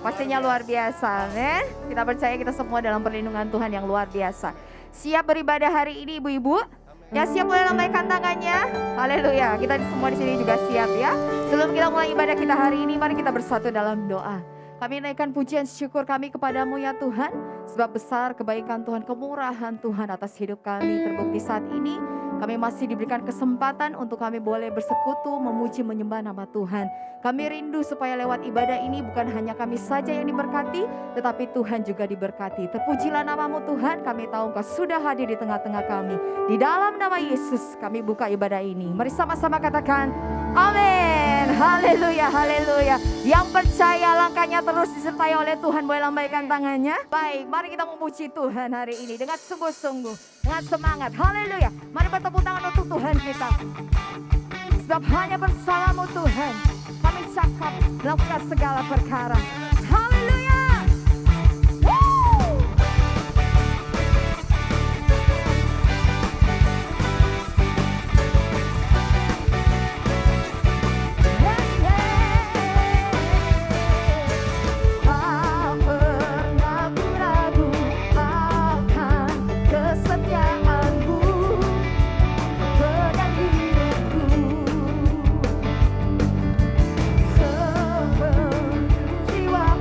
Pastinya luar biasa, amin. Kita percaya kita semua dalam perlindungan Tuhan yang luar biasa. Siap beribadah hari ini ibu-ibu? Ya siap boleh lambaikan tangannya. Haleluya. Kita semua di sini juga siap ya. Sebelum kita mulai ibadah kita hari ini, mari kita bersatu dalam doa. Kami naikkan pujian syukur kami kepadamu ya Tuhan. Sebab besar kebaikan Tuhan, kemurahan Tuhan atas hidup kami. Terbukti saat ini kami masih diberikan kesempatan untuk kami boleh bersekutu, memuji, menyembah nama Tuhan. Kami rindu supaya lewat ibadah ini bukan hanya kami saja yang diberkati, tetapi Tuhan juga diberkati. Terpujilah namamu Tuhan, kami tahu Engkau sudah hadir di tengah-tengah kami. Di dalam nama Yesus kami buka ibadah ini. Mari sama-sama katakan, amin. Haleluya, haleluya. Yang percaya langkahnya terus disertai oleh Tuhan, boleh lambaikan tangannya. Baik, mari kita memuji Tuhan hari ini dengan sungguh-sungguh, dengan semangat. Haleluya. Mari bertepuk tangan untuk Tuhan kita. Sebab hanya bersamamu Tuhan, kami cakap melakukan segala perkara. Haleluya. Jiwa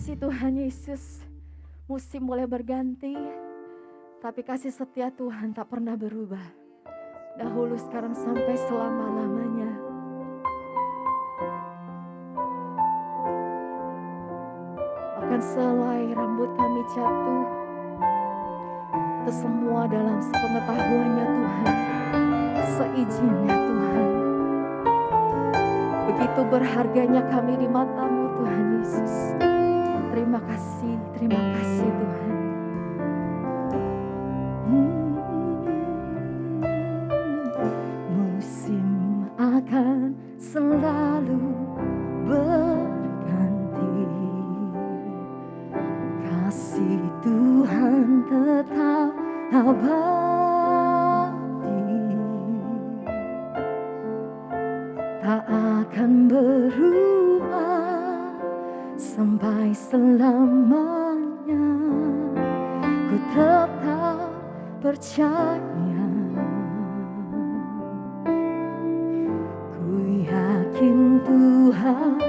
kasih Tuhan Yesus. Musim boleh berganti, tapi kasih setia Tuhan tak pernah berubah. Dahulu, sekarang, sampai selama-lamanya. Bahkan selai rambut kami jatuh, itu semua dalam sepengetahuannya Tuhan, seizinnya Tuhan. Begitu berharganya kami di mata-Mu Tuhan Yesus. Terima kasih Tuhan. Musim akan selalu berganti, kasih Tuhan tetap abadi, tak akan berubah sampai selamanya. Ku tetap percaya, ku yakin Tuhan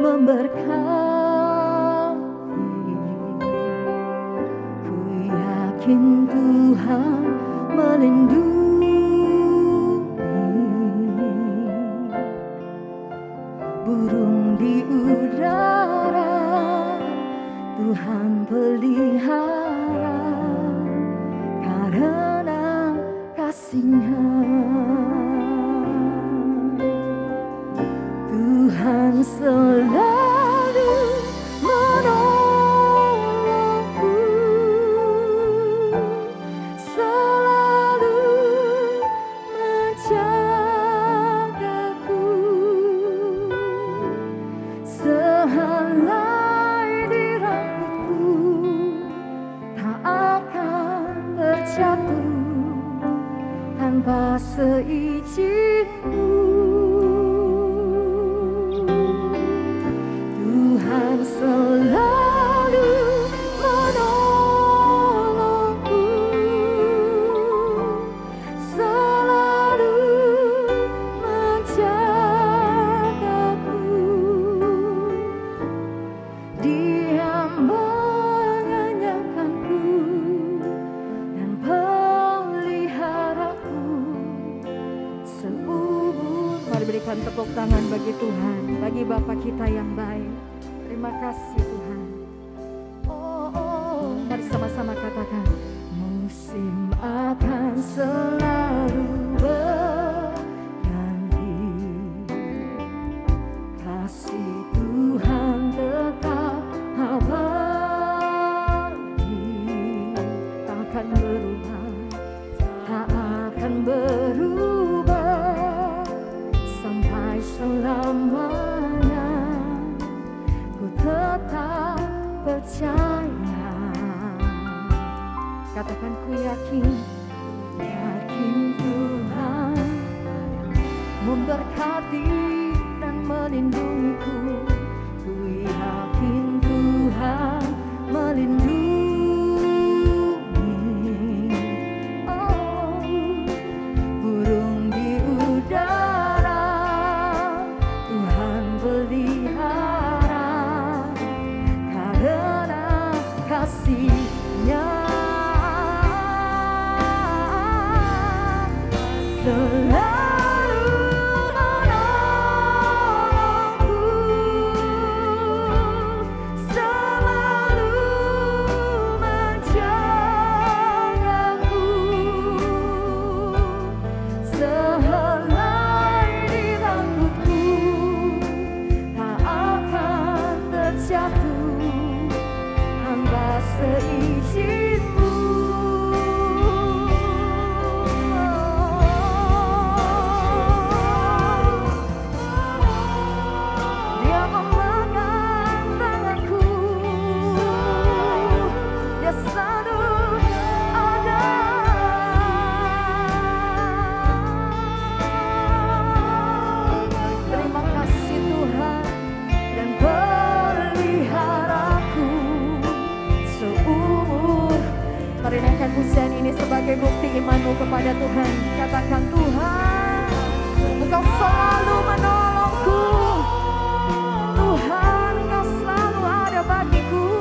memberkati, ku yakin Tuhan melindungi. Burung di udara Tuhan pelihara karena kasih-Nya. Tuhan selalu menolongku, selalu menjagaku, sehelai di rambutku tak akan terjatuh tanpa seizin-Mu. Tuhan selalu menolongku, selalu menjagaku. Dia mengenyangkanku dan peliharaku seumur. Mari berikan tepuk tangan bagi Tuhan, bagi Bapa kita yang baik. Terima kasih Tuhan. Oh, mari sama-sama katakan, musim akan selalu berganti, kasih Tuhan tetap abadi, tak akan berubah, tak akan berubah sampai selamanya. Ku tetap percaya, katakan ku yakin, yakin Tuhan memberkati dan melindungiku. Ku yakin Tuhan melindungi. Oh, burung di udara Tuhan pelihara karena kasih-Nya. Selalu menolongku, selalu menjagaku, sehelai di rambutku tak akan terjatuh tanpa seizin-Mu. Dia memegang tanganku, Dia selalu ada. Terima kasih Tuhan dan peliharaku seumur. Mari naikkan pujian ini sebagai bukti imanmu kepada Tuhan. Katakan, Tuhan, Engkau selalu menolongku. Tuhan, Engkau selalu ada bagiku.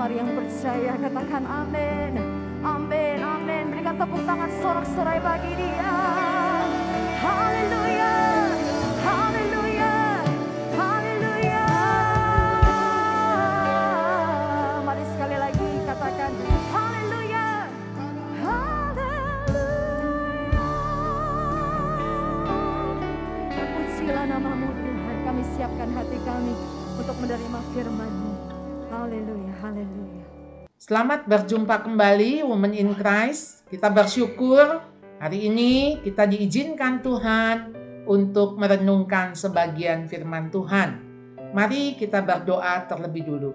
Mari yang percaya katakan amin. Amin, amin. Berikan tepuk tangan sorak-sorai bagi Dia. Haleluya, haleluya, haleluya. Mari sekali lagi katakan haleluya, haleluya. Terpujilah nama-Mu Tuhan. Kami siapkan hati kami untuk menerima firman-Mu. Haleluya, haleluya. Selamat berjumpa kembali Women in Christ. Kita bersyukur hari ini kita diizinkan Tuhan untuk merenungkan sebagian firman Tuhan. Mari kita berdoa terlebih dulu.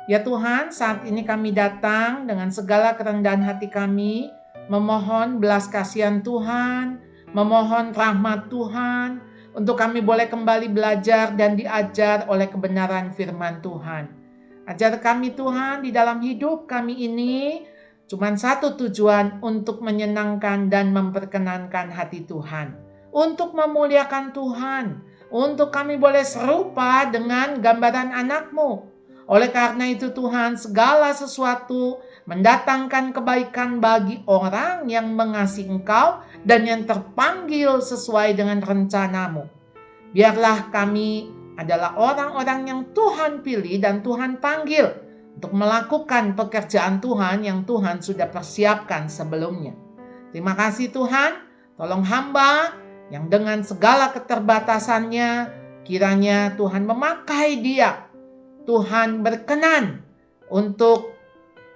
Ya Tuhan, saat ini kami datang dengan segala kerendahan hati kami, memohon belas kasihan Tuhan, memohon rahmat Tuhan, untuk kami boleh kembali belajar dan diajar oleh kebenaran firman Tuhan. Ajar kami Tuhan di dalam hidup kami ini cuma satu tujuan, untuk menyenangkan dan memperkenankan hati Tuhan. Untuk memuliakan Tuhan. Untuk kami boleh serupa dengan gambaran anak-Mu. Oleh karena itu Tuhan, segala sesuatu mendatangkan kebaikan bagi orang yang mengasihi Engkau dan yang terpanggil sesuai dengan rencana-Mu. Biarlah kami adalah orang-orang yang Tuhan pilih dan Tuhan panggil untuk melakukan pekerjaan Tuhan yang Tuhan sudah persiapkan sebelumnya. Terima kasih Tuhan, tolong hamba yang dengan segala keterbatasannya, kiranya Tuhan memakai dia. Tuhan berkenan untuk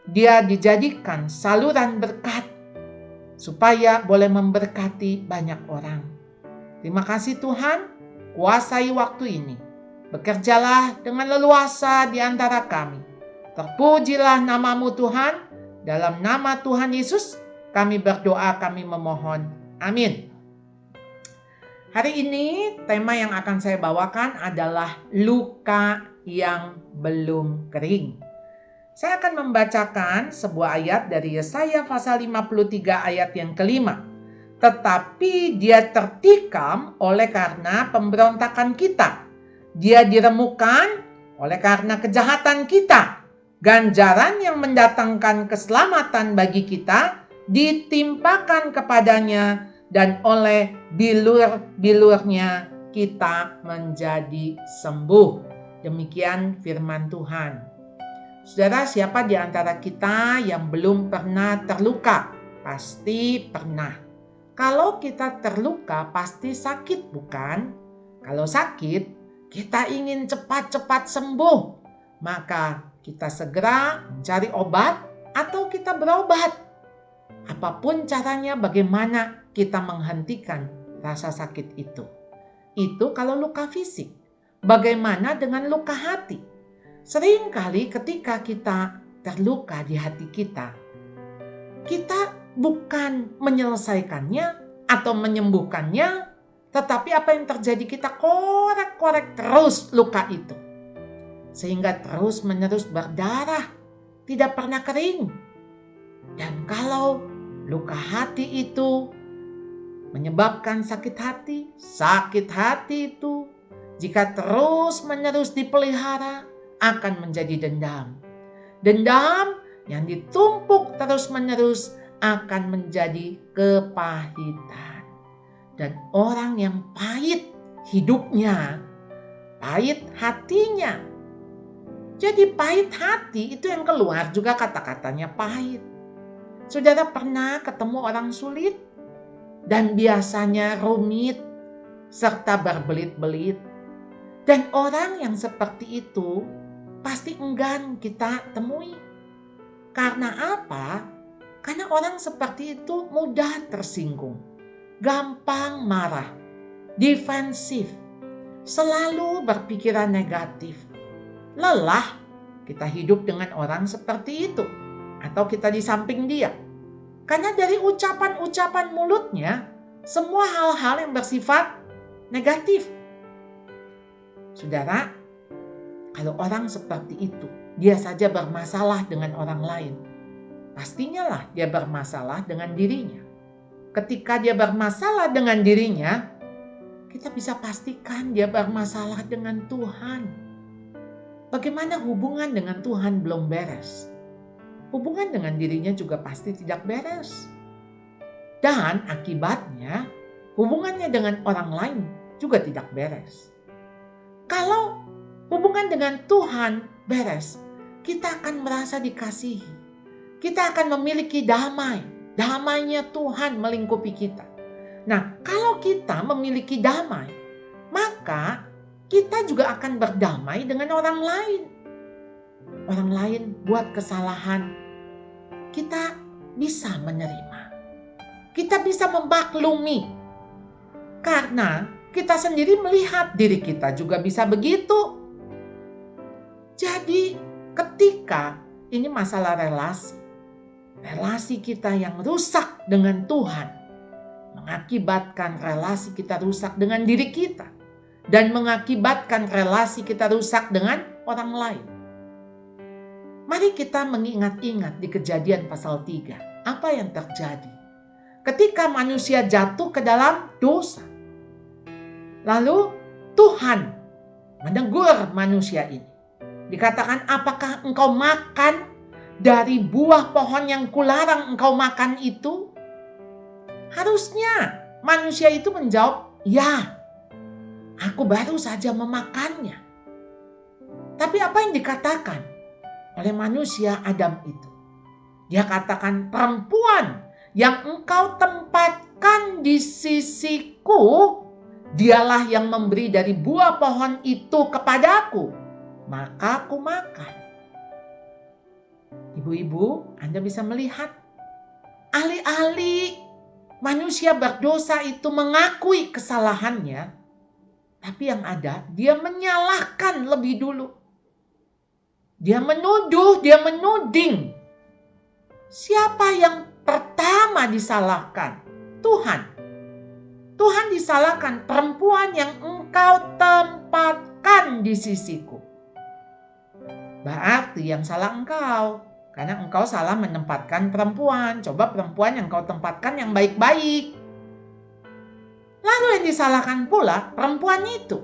dia dijadikan saluran berkat, supaya boleh memberkati banyak orang. Terima kasih Tuhan, kuasai waktu ini. Bekerjalah dengan leluasa di antara kami. Terpujilah nama-Mu Tuhan. Dalam nama Tuhan Yesus kami berdoa, kami memohon. Amin. Hari ini tema yang akan saya bawakan adalah luka yang belum kering. Saya akan membacakan sebuah ayat dari Yesaya pasal 53 ayat yang kelima. Tetapi dia tertikam oleh karena pemberontakan kita. Dia diremukkan oleh karena kejahatan kita. Ganjaran yang mendatangkan keselamatan bagi kita ditimpakan kepadanya, dan oleh bilur-bilurnya kita menjadi sembuh. Demikian firman Tuhan. Saudara, siapa di antara kita yang belum pernah terluka? Pasti pernah. Kalau kita terluka pasti sakit, bukan? Kalau sakit, kita ingin cepat-cepat sembuh. Maka kita segera mencari obat atau kita berobat. Apapun caranya, bagaimana kita menghentikan rasa sakit itu. Itu kalau luka fisik. Bagaimana dengan luka hati? Seringkali ketika kita terluka di hati kita bukan menyelesaikannya atau menyembuhkannya, tetapi apa yang terjadi, kita korek-korek terus luka itu. Sehingga terus-menerus berdarah, tidak pernah kering. Dan kalau luka hati itu menyebabkan sakit hati itu jika terus-menerus dipelihara akan menjadi dendam. Dendam yang ditumpuk terus-menerus akan menjadi kepahitan. Dan orang yang pahit hidupnya, pahit hatinya. Jadi pahit hati itu yang keluar juga kata-katanya pahit. Saudara pernah ketemu orang sulit dan biasanya rumit serta berbelit-belit. Dan orang yang seperti itu pasti enggan kita temui. Karena apa? Karena orang seperti itu mudah tersinggung, gampang marah, defensif, selalu berpikiran negatif. Lelah kita hidup dengan orang seperti itu, atau kita di samping dia. Karena dari ucapan-ucapan mulutnya, semua hal-hal yang bersifat negatif. Saudara, kalau orang seperti itu, dia saja bermasalah dengan orang lain, pastinya lah dia bermasalah dengan dirinya. Ketika dia bermasalah dengan dirinya, kita bisa pastikan dia bermasalah dengan Tuhan. bagaimana hubungan dengan Tuhan belum beres. Hubungan dengan dirinya juga pasti tidak beres. Dan akibatnya hubungannya dengan orang lain juga tidak beres. Kalau hubungan dengan Tuhan beres, kita akan merasa dikasihi. Kita akan memiliki damai. Damainya Tuhan melingkupi kita. Nah, kalau kita memiliki damai, maka kita juga akan berdamai dengan orang lain. Orang lain buat kesalahan, kita bisa menerima. Kita bisa memaklumi. Karena kita sendiri melihat diri kita juga bisa begitu. Jadi ketika ini masalah relasi kita yang rusak dengan Tuhan mengakibatkan relasi kita rusak dengan diri kita dan mengakibatkan relasi kita rusak dengan orang lain. Mari kita mengingat-ingat di Kejadian pasal 3. Apa yang terjadi ketika manusia jatuh ke dalam dosa? Lalu Tuhan menegur manusia ini. Dikatakan, apakah engkau makan dari buah pohon yang kularang engkau makan itu? Harusnya manusia itu menjawab, ya, aku baru saja memakannya. Tapi apa yang dikatakan oleh manusia Adam itu? Dia katakan, perempuan yang engkau tempatkan di sisiku, dialah yang memberi dari buah pohon itu kepadaku, maka aku makan. Ibu-ibu, Anda bisa melihat, alih-alih manusia berdosa itu mengakui kesalahannya, tapi yang ada dia menyalahkan lebih dulu. Dia menuduh, dia menuding. Siapa yang pertama disalahkan? Tuhan. Tuhan disalahkan, perempuan yang engkau tempatkan di sisiku. Berarti yang salah engkau. Karena engkau salah menempatkan perempuan. Coba perempuan yang engkau tempatkan yang baik-baik. Lalu yang disalahkan pula perempuan itu.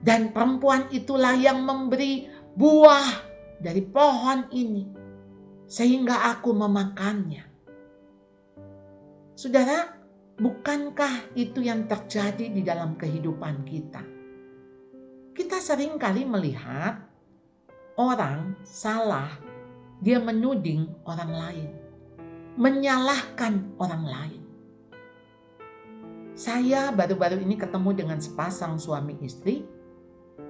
Dan perempuan itulah yang memberi buah dari pohon ini. Sehingga aku memakannya. Saudara, bukankah itu yang terjadi di dalam kehidupan kita? Kita sering kali melihat orang salah, dia menuding orang lain, menyalahkan orang lain. Saya baru-baru ini ketemu dengan sepasang suami istri,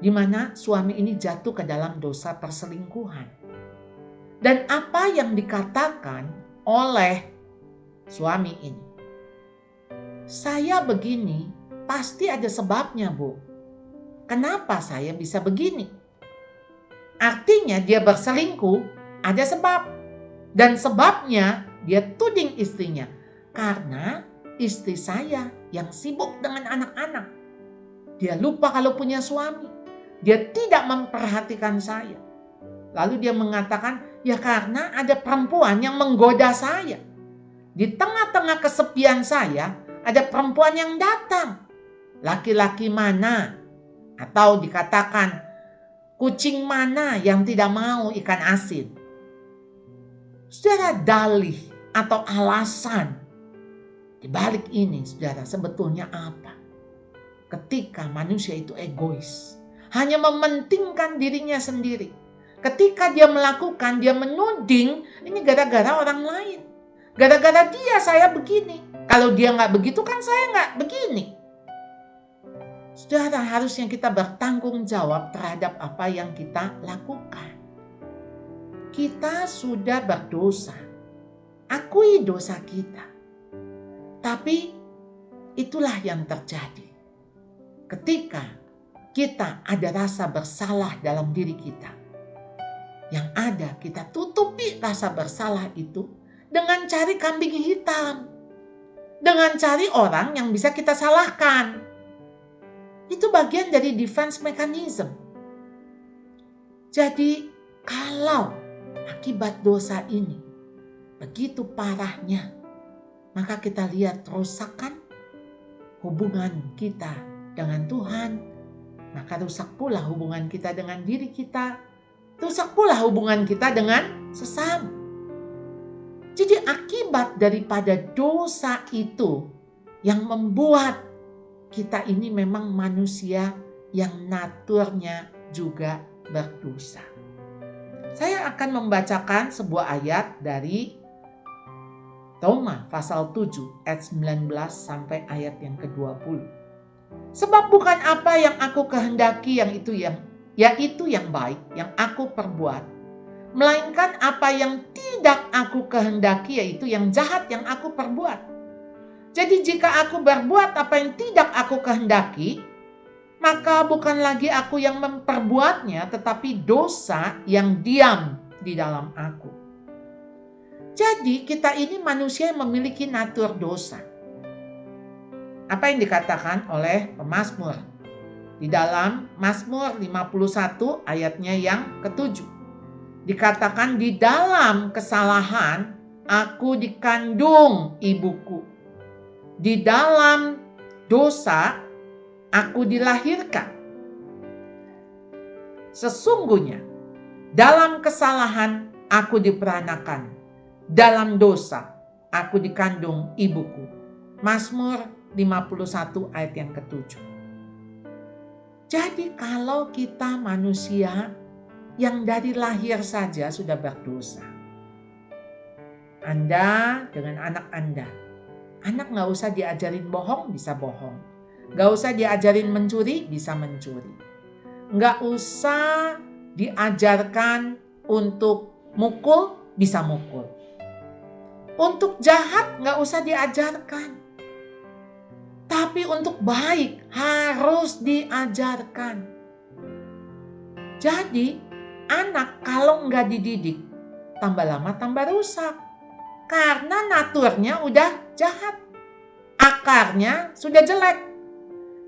di mana suami ini jatuh ke dalam dosa perselingkuhan. Dan apa yang dikatakan oleh suami ini? Saya begini, pasti ada sebabnya, Bu. Kenapa saya bisa begini? Artinya dia berselingkuh, ada sebab. Dan sebabnya dia tuding istrinya. Karena istri saya yang sibuk dengan anak-anak. Dia lupa kalau punya suami. Dia tidak memperhatikan saya. Lalu dia mengatakan, ya karena ada perempuan yang menggoda saya. Di tengah-tengah kesepian saya, ada perempuan yang datang. Laki-laki mana? Atau dikatakan, kucing mana yang tidak mau ikan asin? Saudara, dalih atau alasan di balik ini, saudara, sebetulnya apa? Ketika manusia itu egois, hanya mementingkan dirinya sendiri. Ketika dia melakukan, dia menuding, ini gara-gara orang lain. Gara-gara dia saya begini. Kalau dia nggak begitu kan saya nggak begini. Saudara, harusnya kita bertanggung jawab terhadap apa yang kita lakukan. Kita sudah berdosa. Akui dosa kita. Tapi itulah yang terjadi. Ketika kita ada rasa bersalah dalam diri kita. Yang ada kita tutupi rasa bersalah itu dengan cari kambing hitam. Dengan cari orang yang bisa kita salahkan. Itu bagian dari defense mechanism. Jadi kalau akibat dosa ini begitu parahnya, maka kita lihat kerusakan hubungan kita dengan Tuhan, maka rusak pula hubungan kita dengan diri kita. Rusak pula hubungan kita dengan sesama. Jadi akibat daripada dosa itu yang membuat kita ini memang manusia yang naturnya juga berdosa. Saya akan membacakan sebuah ayat dari Roma pasal 7 ayat 19 sampai ayat yang ke-20. Sebab bukan apa yang aku kehendaki yaitu yang baik yang aku perbuat, melainkan apa yang tidak aku kehendaki yaitu yang jahat yang aku perbuat. Jadi jika aku berbuat apa yang tidak aku kehendaki, maka bukan lagi aku yang memperbuatnya, tetapi dosa yang diam di dalam aku. Jadi kita ini manusia yang memiliki natur dosa. Apa yang dikatakan oleh pemazmur di dalam Mazmur 51 ayatnya yang ke-7. Dikatakan di dalam kesalahan aku dikandung ibuku. Di dalam dosa aku dilahirkan. Sesungguhnya dalam kesalahan aku diperanakan. Dalam dosa aku dikandung ibuku. Mazmur 51 ayat yang ke-7. Jadi kalau kita manusia yang dari lahir saja sudah berdosa. Anda dengan anak Anda. Anak gak usah diajarin bohong, bisa bohong. Gak usah diajarin mencuri, bisa mencuri. Gak usah diajarkan untuk mukul, bisa mukul. Untuk jahat gak usah diajarkan. Tapi untuk baik harus diajarkan. Jadi anak kalau nggak dididik, tambah lama tambah rusak. Karena naturnya udah jahat. Akarnya sudah jelek.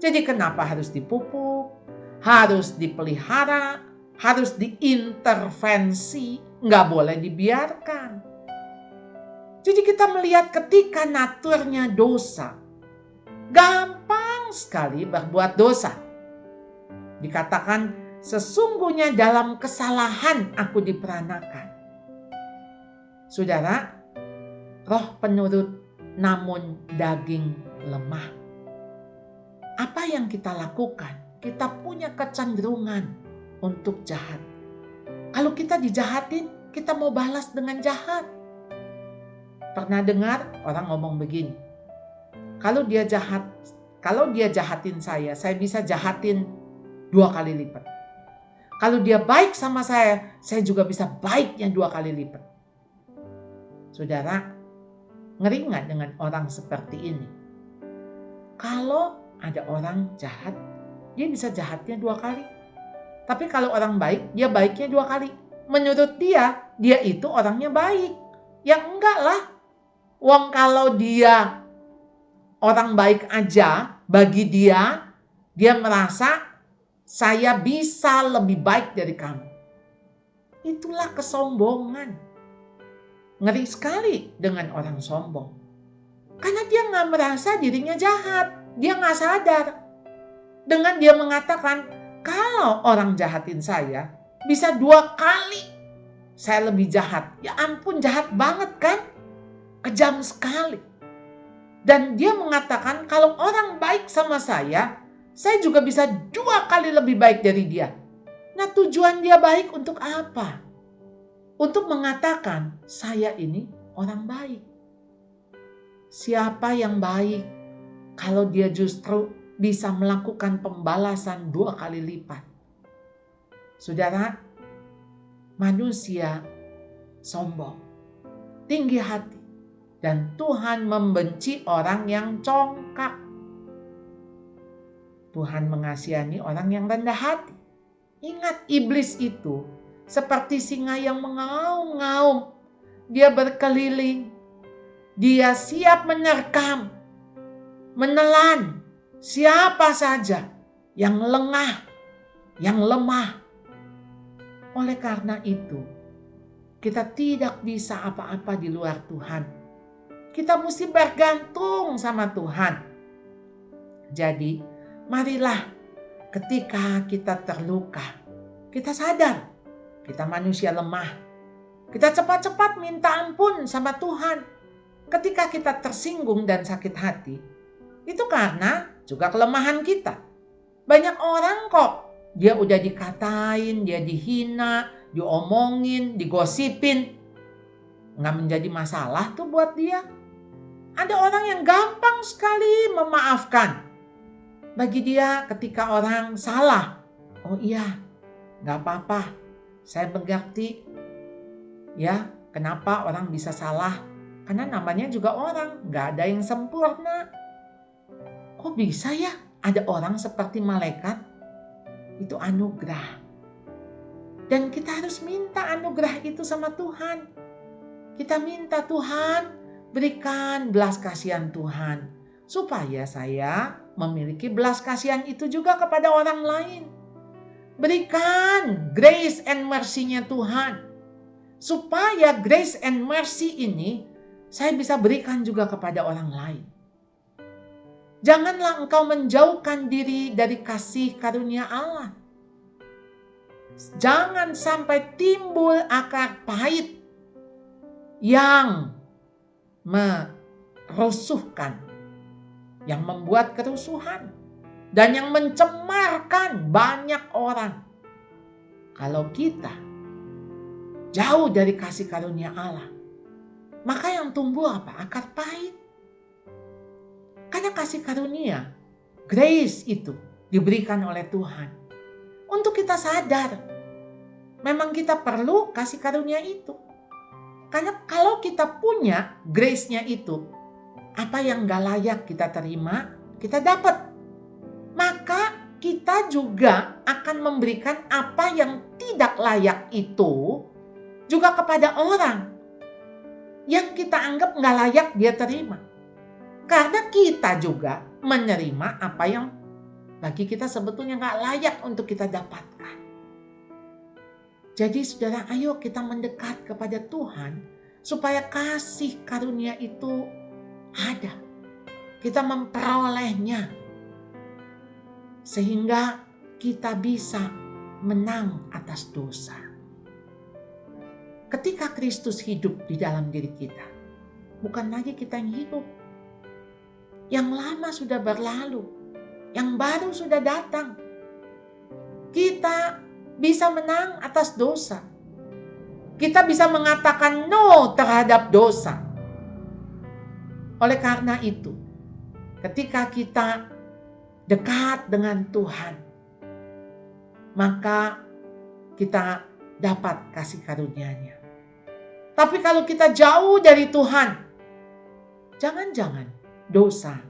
Jadi kenapa harus dipupuk, harus dipelihara, harus diintervensi, nggak boleh dibiarkan. Jadi kita melihat ketika naturnya dosa, gampang sekali berbuat dosa. Dikatakan sesungguhnya dalam kesalahan aku diperanakan. Saudara, roh penurut namun daging lemah. Apa yang kita lakukan? Kita punya kecenderungan untuk jahat. Kalau kita dijahatin, kita mau balas dengan jahat. Pernah dengar orang ngomong begini, kalau dia jahatin saya bisa jahatin 2 kali lipat. Kalau dia baik sama saya juga bisa baiknya 2 kali lipat. Saudara, ngeri nggak dengan orang seperti ini? Kalau ada orang jahat, dia bisa jahatnya 2 kali. Tapi kalau orang baik, dia baiknya 2 kali. Menurut dia itu orangnya baik. Ya enggak lah. Wong kalau dia orang baik aja, bagi dia merasa saya bisa lebih baik dari kamu. Itulah kesombongan. Ngeri sekali dengan orang sombong. Karena dia gak merasa dirinya jahat. Dia gak sadar. Dengan dia mengatakan, kalau orang jahatin saya, bisa 2 kali saya lebih jahat. Ya ampun, jahat banget kan? Kejam sekali. Dan dia mengatakan kalau orang baik sama saya juga bisa 2 kali lebih baik dari dia. Nah, tujuan dia baik untuk apa? Untuk mengatakan saya ini orang baik. Siapa yang baik kalau dia justru bisa melakukan pembalasan 2 kali lipat? Saudara, manusia sombong, tinggi hati. Dan Tuhan membenci orang yang congkak. Tuhan mengasihani orang yang rendah hati. Ingat, iblis itu seperti singa yang mengaum-ngaum. Dia berkeliling. Dia siap menerkam, menelan siapa saja yang lengah, yang lemah. Oleh karena itu, kita tidak bisa apa-apa di luar Tuhan. Kita mesti bergantung sama Tuhan. Jadi, marilah ketika kita terluka, kita sadar kita manusia lemah. Kita cepat-cepat minta ampun sama Tuhan. Ketika kita tersinggung dan sakit hati, itu karena juga kelemahan kita. Banyak orang kok, dia udah dikatain, dia dihina, diomongin, digosipin. Nggak menjadi masalah tuh buat dia. Ada orang yang gampang sekali memaafkan. Bagi dia ketika orang salah, oh iya, nggak apa-apa, saya mengerti. Ya, kenapa orang bisa salah? Karena namanya juga orang, nggak ada yang sempurna. Kok bisa ya ada orang seperti malaikat? Itu anugerah. Dan kita harus minta anugerah itu sama Tuhan. Kita minta Tuhan, berikan belas kasihan Tuhan. Supaya saya memiliki belas kasihan itu juga kepada orang lain. Berikan grace and mercy-nya Tuhan. Supaya grace and mercy ini saya bisa berikan juga kepada orang lain. Janganlah engkau menjauhkan diri dari kasih karunia Allah. Jangan sampai timbul akar pahit yang merusuhkan, yang membuat kerusuhan, dan yang mencemarkan banyak orang. Kalau kita jauh dari kasih karunia Allah, maka yang tumbuh apa? Akar pahit. Karena kasih karunia, grace itu diberikan oleh Tuhan. Untuk kita sadar, memang kita perlu kasih karunia itu. Karena kalau kita punya grace-nya itu, apa yang gak layak kita terima, kita dapat. Maka kita juga akan memberikan apa yang tidak layak itu juga kepada orang yang kita anggap gak layak dia terima. Karena kita juga menerima apa yang bagi kita sebetulnya gak layak untuk kita dapatkan. Jadi saudara, ayo kita mendekat kepada Tuhan supaya kasih karunia itu ada. Kita memperolehnya sehingga kita bisa menang atas dosa. Ketika Kristus hidup di dalam diri kita, bukan lagi kita yang hidup. Yang lama sudah berlalu, yang baru sudah datang. Kita bisa menang atas dosa. Kita bisa mengatakan no terhadap dosa. Oleh karena itu, ketika kita dekat dengan Tuhan, maka kita dapat kasih karunia-Nya. Tapi kalau kita jauh dari Tuhan, jangan-jangan dosa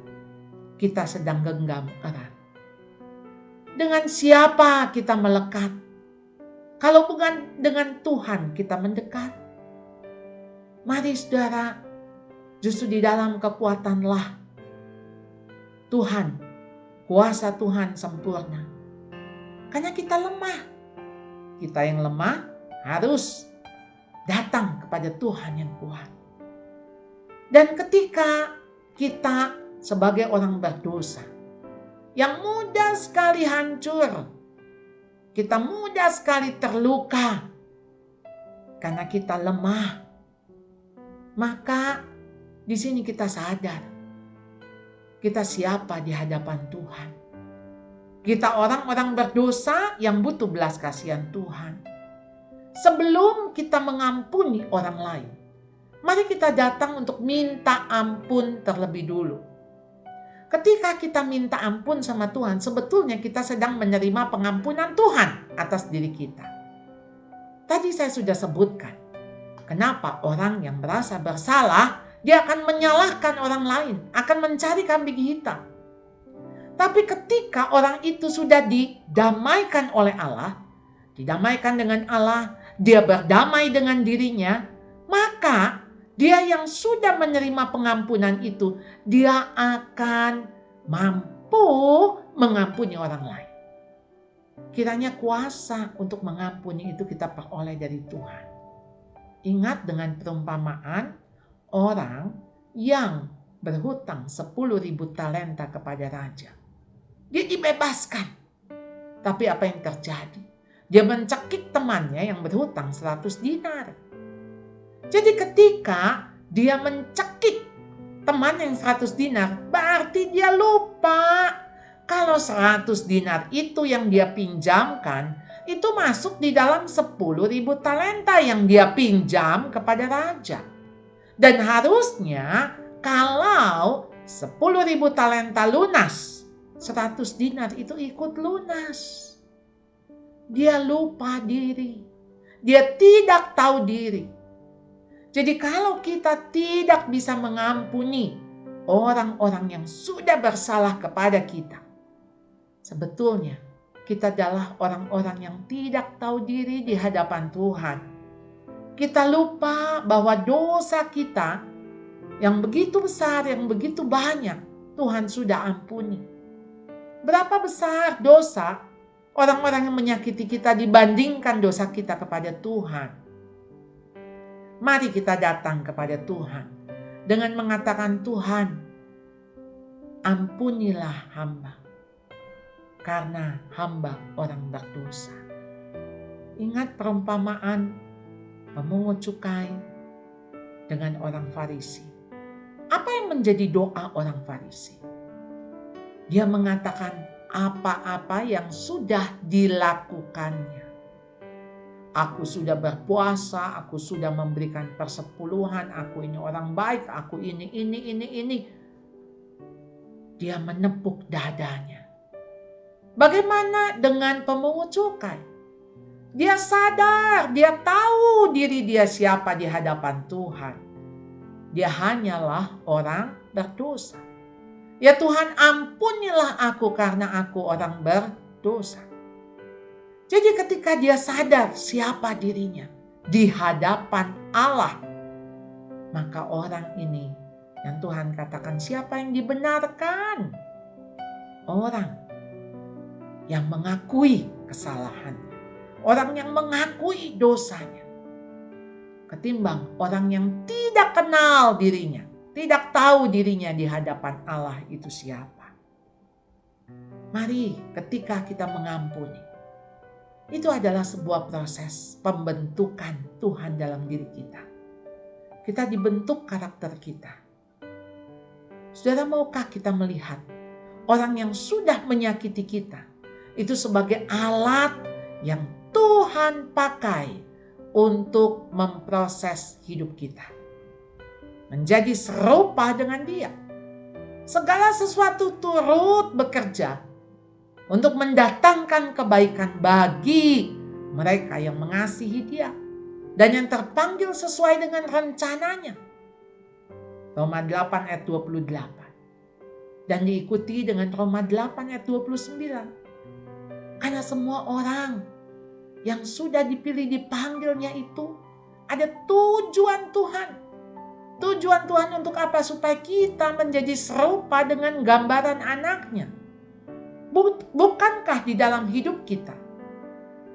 kita sedang genggam erat. Dengan siapa kita melekat? Kalau bukan dengan Tuhan kita mendekat. Mari saudara, justru di dalam kekuatanlah Tuhan, kuasa Tuhan sempurna. Karena kita lemah. Kita yang lemah harus datang kepada Tuhan yang kuat. Dan ketika kita sebagai orang berdosa, yang mudah sekali hancur, kita mudah sekali terluka, karena kita lemah, maka di sini kita sadar, kita siapa di hadapan Tuhan. Kita orang-orang berdosa yang butuh belas kasihan Tuhan. Sebelum kita mengampuni orang lain, mari kita datang untuk minta ampun terlebih dulu. Ketika kita minta ampun sama Tuhan, sebetulnya kita sedang menerima pengampunan Tuhan atas diri kita. Tadi saya sudah sebutkan, kenapa orang yang merasa bersalah, dia akan menyalahkan orang lain, akan mencari kambing hitam. Tapi ketika orang itu sudah didamaikan oleh Allah, didamaikan dengan Allah, dia berdamai dengan dirinya, maka dia yang sudah menerima pengampunan itu, dia akan mampu mengampuni orang lain. Kiranya kuasa untuk mengampuni itu kita peroleh dari Tuhan. Ingat dengan perumpamaan orang yang berhutang 10.000 talenta kepada raja. Dia dibebaskan. Tapi apa yang terjadi? Dia mencekik temannya yang berhutang 100 dinar. Jadi ketika dia mencekik teman yang 100 dinar, berarti dia lupa kalau 100 dinar itu yang dia pinjamkan, itu masuk di dalam 10.000 talenta yang dia pinjam kepada raja. Dan harusnya kalau 10.000 talenta lunas, 100 dinar itu ikut lunas. Dia lupa diri. Dia tidak tahu diri. Jadi kalau kita tidak bisa mengampuni orang-orang yang sudah bersalah kepada kita, sebetulnya kita adalah orang-orang yang tidak tahu diri di hadapan Tuhan. Kita lupa bahwa dosa kita yang begitu besar, yang begitu banyak, Tuhan sudah ampuni. Berapa besar dosa orang-orang yang menyakiti kita dibandingkan dosa kita kepada Tuhan? Mari kita datang kepada Tuhan dengan mengatakan, Tuhan, ampunilah hamba, karena hamba orang berdosa. Ingat perumpamaan pemungut cukai dengan orang Farisi. Apa yang menjadi doa orang Farisi? Dia mengatakan apa-apa yang sudah dilakukannya. Aku sudah berpuasa, aku sudah memberikan persepuluhan, aku ini orang baik, aku ini. Dia menepuk dadanya. Bagaimana dengan pemungut cukai? Dia sadar, dia tahu diri dia siapa di hadapan Tuhan. Dia hanyalah orang berdosa. Ya Tuhan, ampunilah aku karena aku orang berdosa. Jadi ketika dia sadar siapa dirinya di hadapan Allah, maka orang ini yang Tuhan katakan siapa yang dibenarkan? Orang yang mengakui kesalahannya. Orang yang mengakui dosanya. Ketimbang orang yang tidak kenal dirinya. Tidak tahu dirinya di hadapan Allah itu siapa. Mari ketika kita mengampuni. Itu adalah sebuah proses pembentukan Tuhan dalam diri kita. Kita dibentuk karakter kita. Saudara, maukah kita melihat orang yang sudah menyakiti kita itu sebagai alat yang Tuhan pakai untuk memproses hidup kita. Menjadi serupa dengan dia. Segala sesuatu turut bekerja untuk mendatangkan kebaikan bagi mereka yang mengasihi dia. Dan yang terpanggil sesuai dengan rencananya. Roma 8 ayat 28. Dan diikuti dengan Roma 8 ayat 29. Karena semua orang yang sudah dipilih dipanggilnya itu ada tujuan Tuhan. Tujuan Tuhan untuk apa? Supaya kita menjadi serupa dengan gambaran anaknya. Bukankah di dalam hidup kita,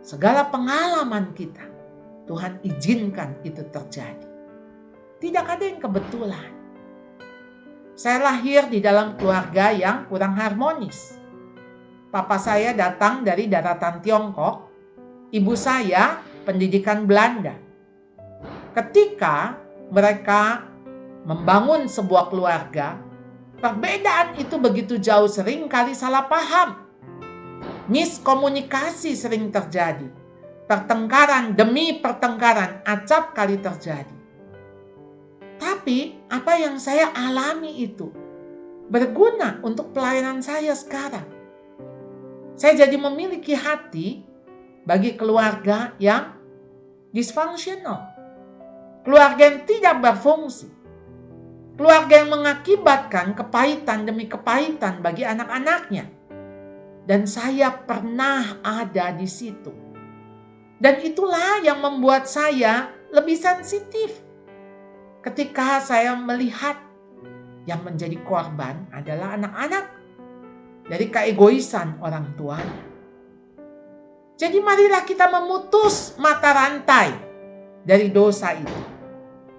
segala pengalaman kita, Tuhan izinkan itu terjadi. Tidak ada yang kebetulan. Saya lahir di dalam keluarga yang kurang harmonis. Papa saya datang dari daratan Tiongkok, ibu saya pendidikan Belanda. Ketika mereka membangun sebuah keluarga, perbedaan itu begitu jauh, sering kali salah paham. Miskomunikasi sering terjadi. Pertengkaran demi pertengkaran acap kali terjadi. Tapi apa yang saya alami itu berguna untuk pelayanan saya sekarang. Saya jadi memiliki hati bagi keluarga yang dysfunctional. Keluarga yang tidak berfungsi. Keluarga yang mengakibatkan kepahitan demi kepahitan bagi anak-anaknya. Dan saya pernah ada di situ. Dan itulah yang membuat saya lebih sensitif. Ketika saya melihat yang menjadi korban adalah anak-anak dari keegoisan orang tuanya. Jadi marilah kita memutus mata rantai dari dosa itu.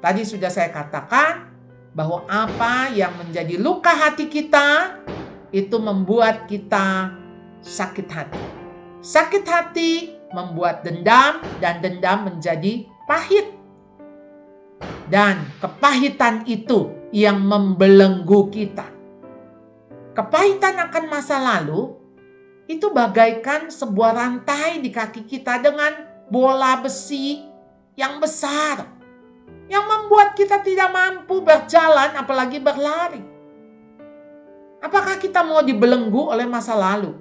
Tadi sudah saya katakan, bahwa apa yang menjadi luka hati kita itu membuat kita sakit hati. Sakit hati membuat dendam dan dendam menjadi pahit. Dan kepahitan itu yang membelenggu kita. Kepahitan akan masa lalu itu bagaikan sebuah rantai di kaki kita dengan bola besi yang besar, yang membuat kita tidak mampu berjalan apalagi berlari. Apakah kita mau dibelenggu oleh masa lalu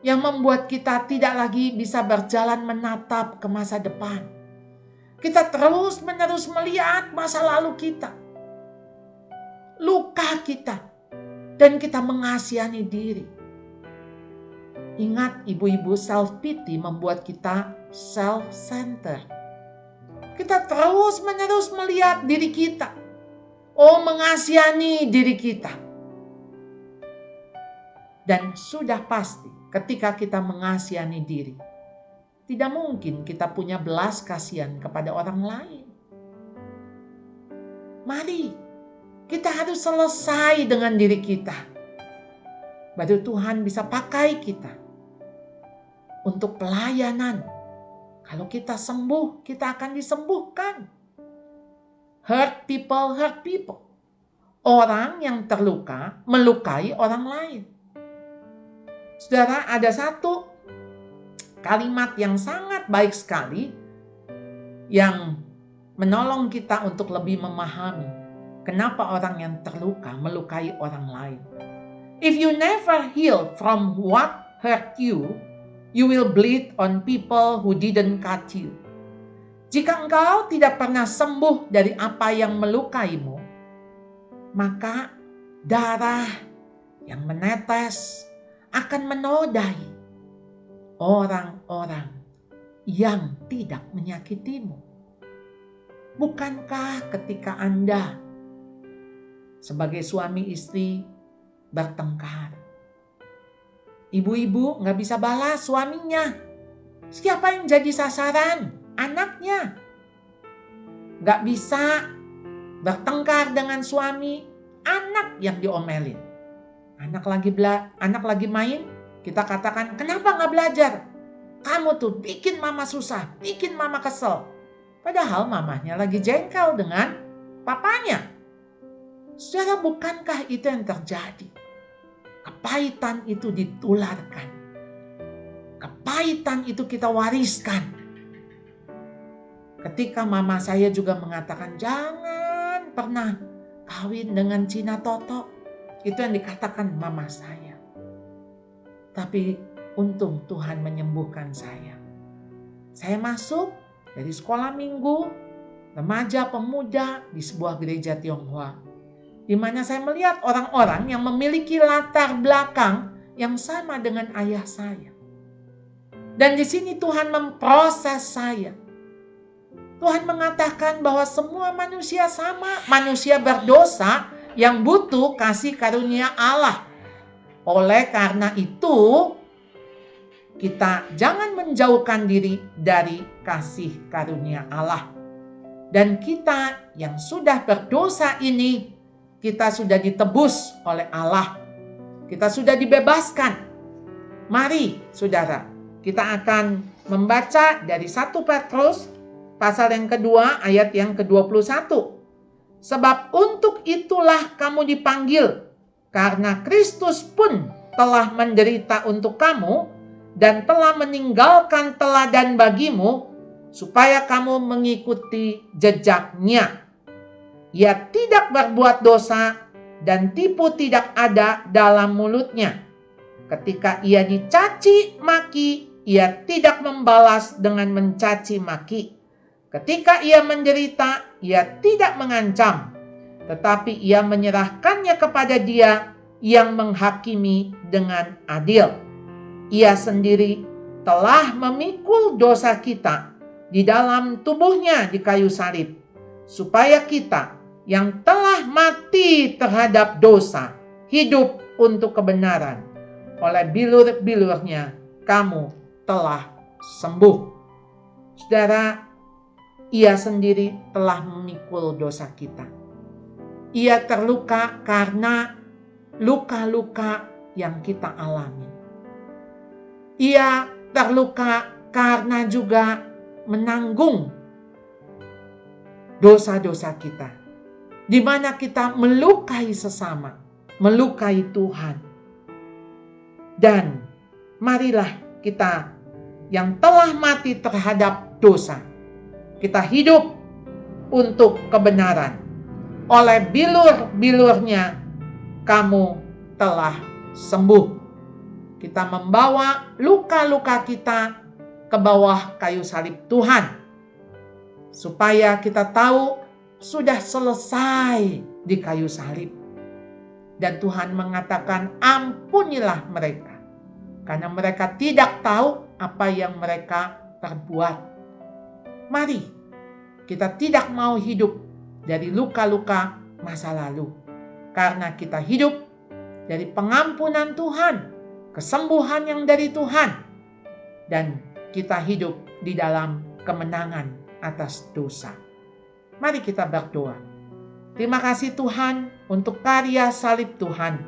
yang membuat kita tidak lagi bisa berjalan menatap ke masa depan? Kita terus-menerus melihat masa lalu kita, luka kita, dan kita mengasihani diri. Ingat, ibu-ibu, self-pity membuat kita self-centered. Kita terus-menerus melihat diri kita. Mengasihani diri kita. Dan sudah pasti ketika kita mengasihani diri, tidak mungkin kita punya belas kasihan kepada orang lain. Mari, kita harus selesai dengan diri kita. Baru Tuhan bisa pakai kita untuk pelayanan. Kalau kita sembuh, kita akan disembuhkan. Hurt people. Orang yang terluka melukai orang lain. Saudara, ada satu kalimat yang sangat baik sekali yang menolong kita untuk lebih memahami kenapa orang yang terluka melukai orang lain. If you never heal from what hurt you, you will bleed on people who didn't cut you. Jika engkau tidak pernah sembuh dari apa yang melukaimu, maka darah yang menetes akan menodai orang-orang yang tidak menyakitimu. Bukankah ketika Anda sebagai suami istri bertengkar, ibu-ibu gak bisa balas suaminya, siapa yang jadi sasaran? Anaknya. Gak bisa bertengkar dengan suami, anak yang diomelin. Anak lagi main, kita katakan, kenapa gak belajar? Kamu tuh bikin mama susah, bikin mama kesel. Padahal mamanya lagi jengkel dengan papanya. Saudara, bukankah itu yang terjadi? Kepahitan itu ditularkan. Kepahitan itu kita wariskan. Ketika mama saya juga mengatakan, jangan pernah kawin dengan Cina Toto. Itu yang dikatakan mama saya. Tapi untung Tuhan menyembuhkan saya. Saya masuk dari sekolah minggu, remaja pemuda di sebuah gereja Tionghoa. Di mana saya melihat orang-orang yang memiliki latar belakang yang sama dengan ayah saya. Dan di sini Tuhan memproses saya. Tuhan mengatakan bahwa semua manusia sama, manusia berdosa yang butuh kasih karunia Allah. Oleh karena itu, kita jangan menjauhkan diri dari kasih karunia Allah. Dan kita yang sudah berdosa ini, kita sudah ditebus oleh Allah. Kita sudah dibebaskan. Mari saudara, kita akan membaca dari 1 Petrus pasal yang kedua ayat yang ke-21. Sebab untuk itulah kamu dipanggil, karena Kristus pun telah menderita untuk kamu dan telah meninggalkan teladan bagimu, supaya kamu mengikuti jejaknya. Ia tidak berbuat dosa dan tipu tidak ada dalam mulutnya. Ketika ia dicaci maki, ia tidak membalas dengan mencaci maki. Ketika ia menderita, ia tidak mengancam, tetapi ia menyerahkannya kepada Dia yang menghakimi dengan adil. Ia sendiri telah memikul dosa kita di dalam tubuhnya di kayu salib, supaya kita yang telah mati terhadap dosa hidup untuk kebenaran. Oleh bilur-bilurnya kamu telah sembuh. Saudara, ia sendiri telah memikul dosa kita. Ia terluka karena luka-luka yang kita alami. Ia terluka karena juga menanggung dosa-dosa kita, di mana kita melukai sesama, melukai Tuhan. Dan marilah kita yang telah mati terhadap dosa, kita hidup untuk kebenaran. Oleh bilur-bilurnya kamu telah sembuh. Kita membawa luka-luka kita ke bawah kayu salib Tuhan, supaya kita tahu sudah selesai di kayu salib. Dan Tuhan mengatakan, ampunilah mereka, karena mereka tidak tahu apa yang mereka perbuat. Mari kita tidak mau hidup dari luka-luka masa lalu, karena kita hidup dari pengampunan Tuhan, kesembuhan yang dari Tuhan, dan kita hidup di dalam kemenangan atas dosa. Mari kita berdoa. Terima kasih Tuhan untuk karya salib Tuhan.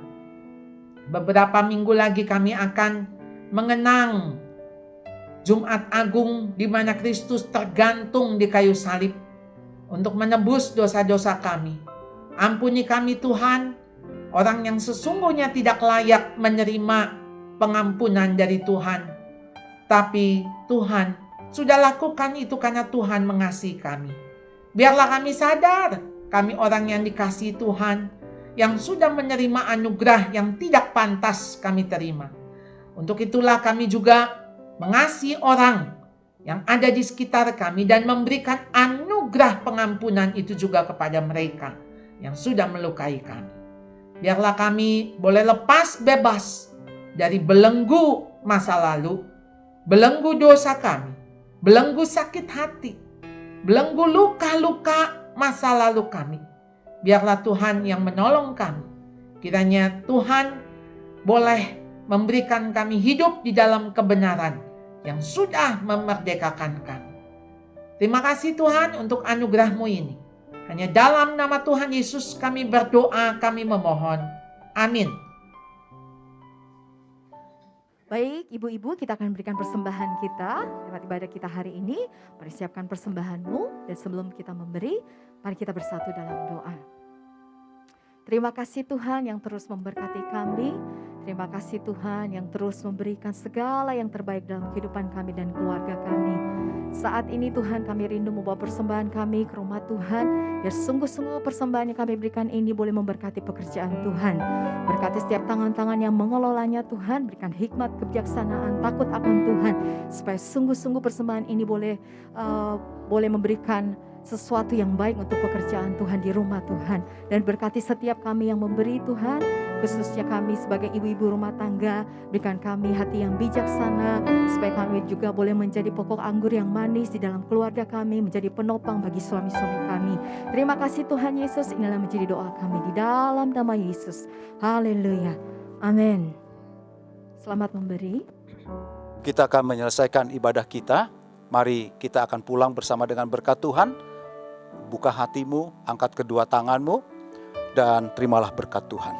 Beberapa minggu lagi kami akan mengenang Jumat Agung, di mana Kristus tergantung di kayu salib untuk menebus dosa-dosa kami. Ampuni kami Tuhan, orang yang sesungguhnya tidak layak menerima pengampunan dari Tuhan. Tapi Tuhan sudah lakukan itu karena Tuhan mengasihi kami. Biarlah kami sadar, kami orang yang dikasihi Tuhan, yang sudah menerima anugerah yang tidak pantas kami terima. Untuk itulah kami juga mengasihi orang yang ada di sekitar kami dan memberikan anugerah pengampunan itu juga kepada mereka yang sudah melukai kami. Biarlah kami boleh lepas bebas dari belenggu masa lalu, belenggu dosa kami, belenggu sakit hati, belenggu luka-luka masa lalu kami. Biarlah Tuhan yang menolong kami. Kiranya Tuhan boleh memberikan kami hidup di dalam kebenaran yang sudah memerdekakan kami. Terima kasih Tuhan untuk anugerah-Mu ini. Hanya dalam nama Tuhan Yesus kami berdoa, kami memohon. Amin. Baik, ibu-ibu, kita akan berikan persembahan kita lewat ibadah kita hari ini. Mari siapkan persembahanmu, dan sebelum kita memberi, mari kita bersatu dalam doa. Terima kasih Tuhan yang terus memberkati kami. Terima kasih Tuhan yang terus memberikan segala yang terbaik dalam kehidupan kami dan keluarga kami. Saat ini Tuhan, kami rindu membawa persembahan kami ke rumah Tuhan, biar sungguh-sungguh persembahan yang kami berikan ini boleh memberkati pekerjaan Tuhan. Berkati setiap tangan-tangan yang mengelolanya Tuhan, berikan hikmat, kebijaksanaan, takut akan Tuhan, supaya sungguh-sungguh persembahan ini boleh memberikan sesuatu yang baik untuk pekerjaan Tuhan di rumah Tuhan. Dan berkati setiap kami yang memberi Tuhan, khususnya kami sebagai ibu-ibu rumah tangga, berikan kami hati yang bijaksana, supaya kami juga boleh menjadi pokok anggur yang manis di dalam keluarga kami, menjadi penopang bagi suami-suami kami. Terima kasih Tuhan Yesus, inilah menjadi doa kami di dalam nama Yesus. Haleluya. Amin. Selamat memberi. Kita akan menyelesaikan ibadah kita. Mari kita akan pulang bersama dengan berkat Tuhan. Buka hatimu, angkat kedua tanganmu, dan terimalah berkat Tuhan.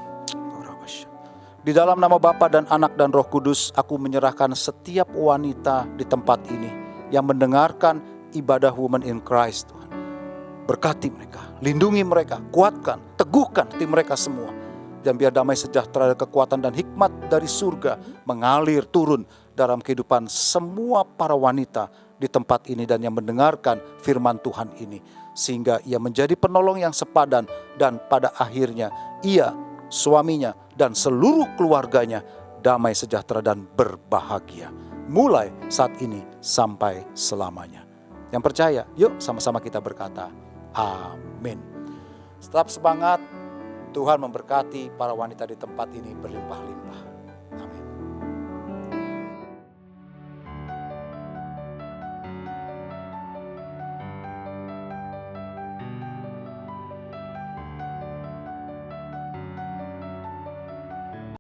Di dalam nama Bapa dan Anak dan Roh Kudus, aku menyerahkan setiap wanita di tempat ini yang mendengarkan ibadah Women in Christ, Tuhan. Berkati mereka, lindungi mereka, kuatkan, teguhkan hati mereka semua. Dan biar damai sejahtera, kekuatan dan hikmat dari surga mengalir turun dalam kehidupan semua para wanita di tempat ini dan yang mendengarkan firman Tuhan ini. Sehingga ia menjadi penolong yang sepadan dan pada akhirnya ia, suaminya dan seluruh keluarganya damai sejahtera dan berbahagia. Mulai saat ini sampai selamanya. Yang percaya, yuk sama-sama kita berkata, amin. Tetap semangat, Tuhan memberkati para wanita di tempat ini berlimpah-limpah.